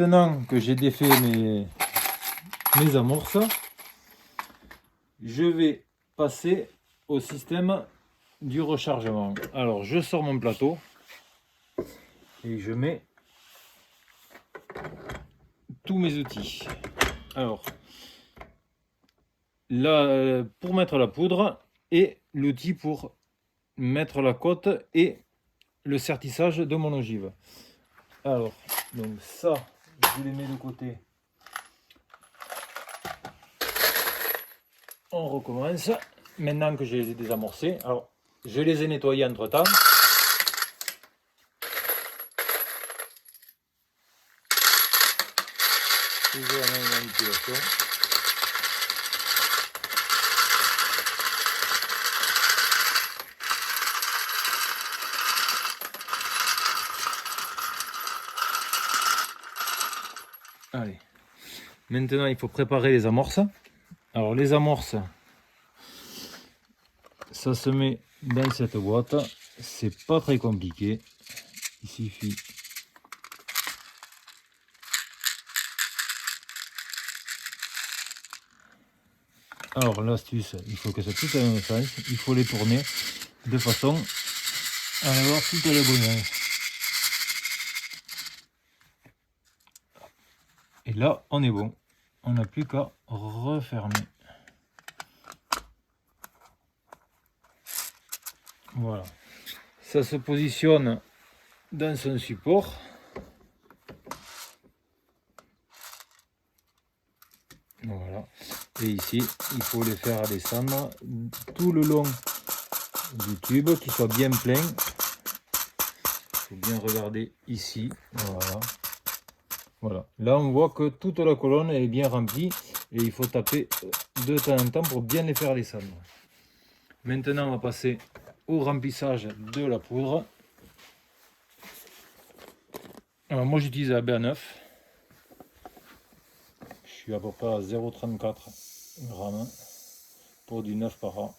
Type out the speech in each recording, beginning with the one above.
Maintenant que j'ai défait mes amorces, je vais passer au système du rechargement. Alors je sors mon plateau et je mets tous mes outils. Alors là, pour mettre la poudre et l'outil pour mettre la cote et le sertissage de mon ogive. Alors donc ça, je les mets de côté. On recommence. Maintenant que je les ai désamorcés, alors je les ai nettoyés entre temps. Toujours la même manipulation. Allez. Maintenant, il faut préparer les amorces. Alors les amorces, ça se met dans cette boîte. C'est pas très compliqué. Il suffit alors l'astuce, il faut que ça touche à la même sens. Il faut les tourner de façon à avoir toutes les bonnes. Et là, on est bon. On n'a plus qu'à refermer. Voilà. Ça se positionne dans son support. Voilà. Et ici, il faut les faire descendre tout le long du tube, qu'il soit bien plein. Il faut bien regarder ici. Voilà. Voilà. Là, on voit que toute la colonne est bien remplie et il faut taper de temps en temps pour bien les faire descendre. Maintenant, on va passer au remplissage de la poudre. Alors, moi, j'utilise la BA9. Je suis à peu près à 0,34 grammes pour du 9 par an.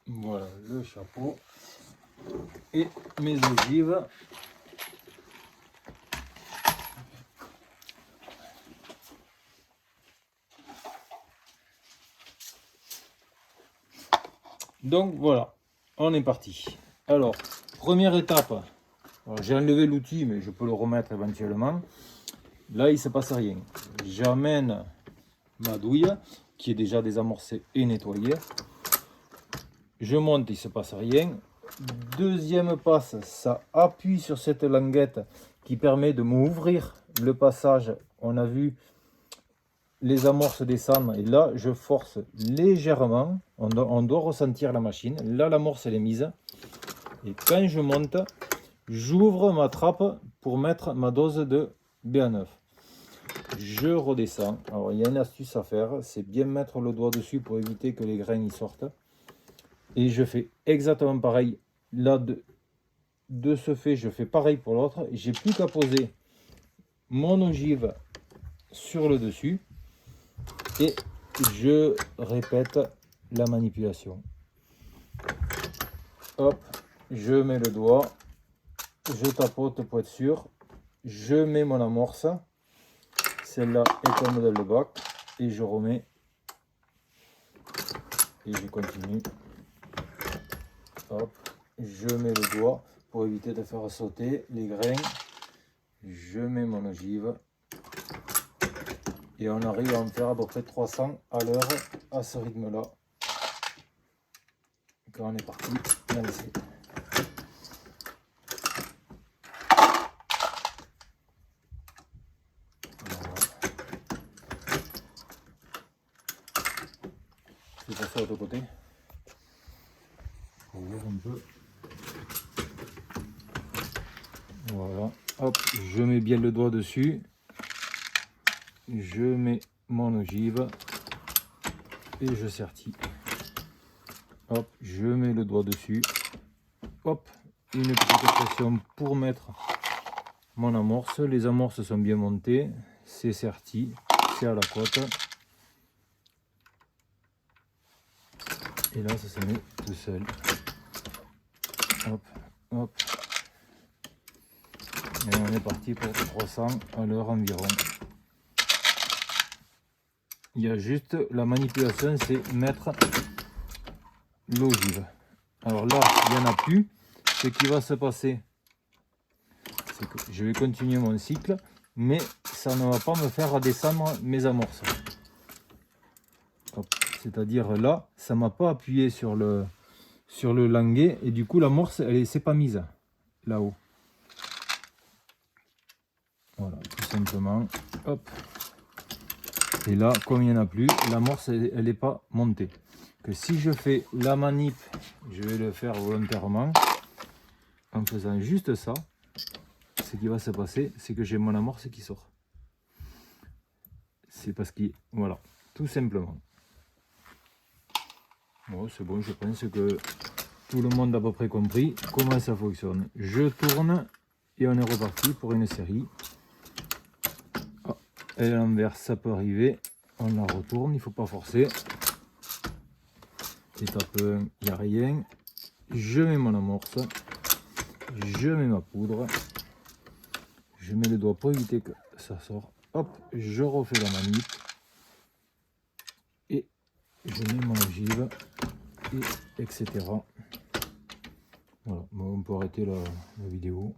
Voilà le chapeau et mes ogives. Donc voilà, on est parti. Alors, première étape, j'ai enlevé l'outil mais je peux le remettre éventuellement. Là, il ne se passe rien. J'amène ma douille qui est déjà désamorcée et nettoyée. Je monte, il ne se passe rien. Deuxième passe, ça appuie sur cette languette qui permet de m'ouvrir le passage. On a vu les amorces descendre et là je force légèrement. On doit ressentir la machine. Là l'amorce elle est mise. Et quand je monte, j'ouvre ma trappe pour mettre ma dose de BA9. Je redescends. Alors il y a une astuce à faire, c'est bien mettre le doigt dessus pour éviter que les grains y sortent. Et je fais exactement pareil. Là, de ce fait, je fais pareil pour l'autre. J'ai plus qu'à poser mon ogive sur le dessus. Et je répète la manipulation. Hop, je mets le doigt. Je tapote pour être sûr. Je mets mon amorce. Celle-là est comme dans le bac. Et je remets. Et je continue. Hop, je mets le doigt pour éviter de faire sauter les grains. Je mets mon ogive et on arrive à en faire à peu près 300 à l'heure à ce rythme là quand on est parti dans l'essai. Voilà. Je vais passer de l'autre côté pour voir un peu. Voilà, hop, je mets bien le doigt dessus, je mets mon ogive et je sertis. Hop, je mets le doigt dessus, hop, une petite pression pour mettre mon amorce. Les amorces sont bien montées, c'est serti, c'est à la cote. Et là, ça se met tout seul. Hop, hop. Et on est parti pour 300 à l'heure environ. Il y a juste la manipulation, c'est mettre l'ogive. Alors là, il n'y en a plus. Ce qui va se passer, c'est que je vais continuer mon cycle, mais ça ne va pas me faire redescendre mes amorces. C'est-à-dire là, ça m'a pas appuyé sur le languet et du coup l'amorce, elle s'est pas mise là-haut. Voilà, tout simplement. Hop. Et là, comme il n'y en a plus, l'amorce, elle n'est pas montée. Que si je fais la manip, je vais le faire volontairement, en faisant juste ça, ce qui va se passer, c'est que j'ai mon amorce qui sort. C'est parce que, voilà, tout simplement. Bon, c'est bon, je pense que tout le monde a à peu près compris comment ça fonctionne. Je tourne et on est reparti pour une série. Ah, et à l'inverse, ça peut arriver. On la retourne, il ne faut pas forcer. Étape 1, il n'y a rien. Je mets mon amorce. Je mets ma poudre. Je mets le doigt pour éviter que ça sorte. Hop, je refais la manip. Et je mets mon ogive. Et etc. Voilà, bon, on peut arrêter la vidéo.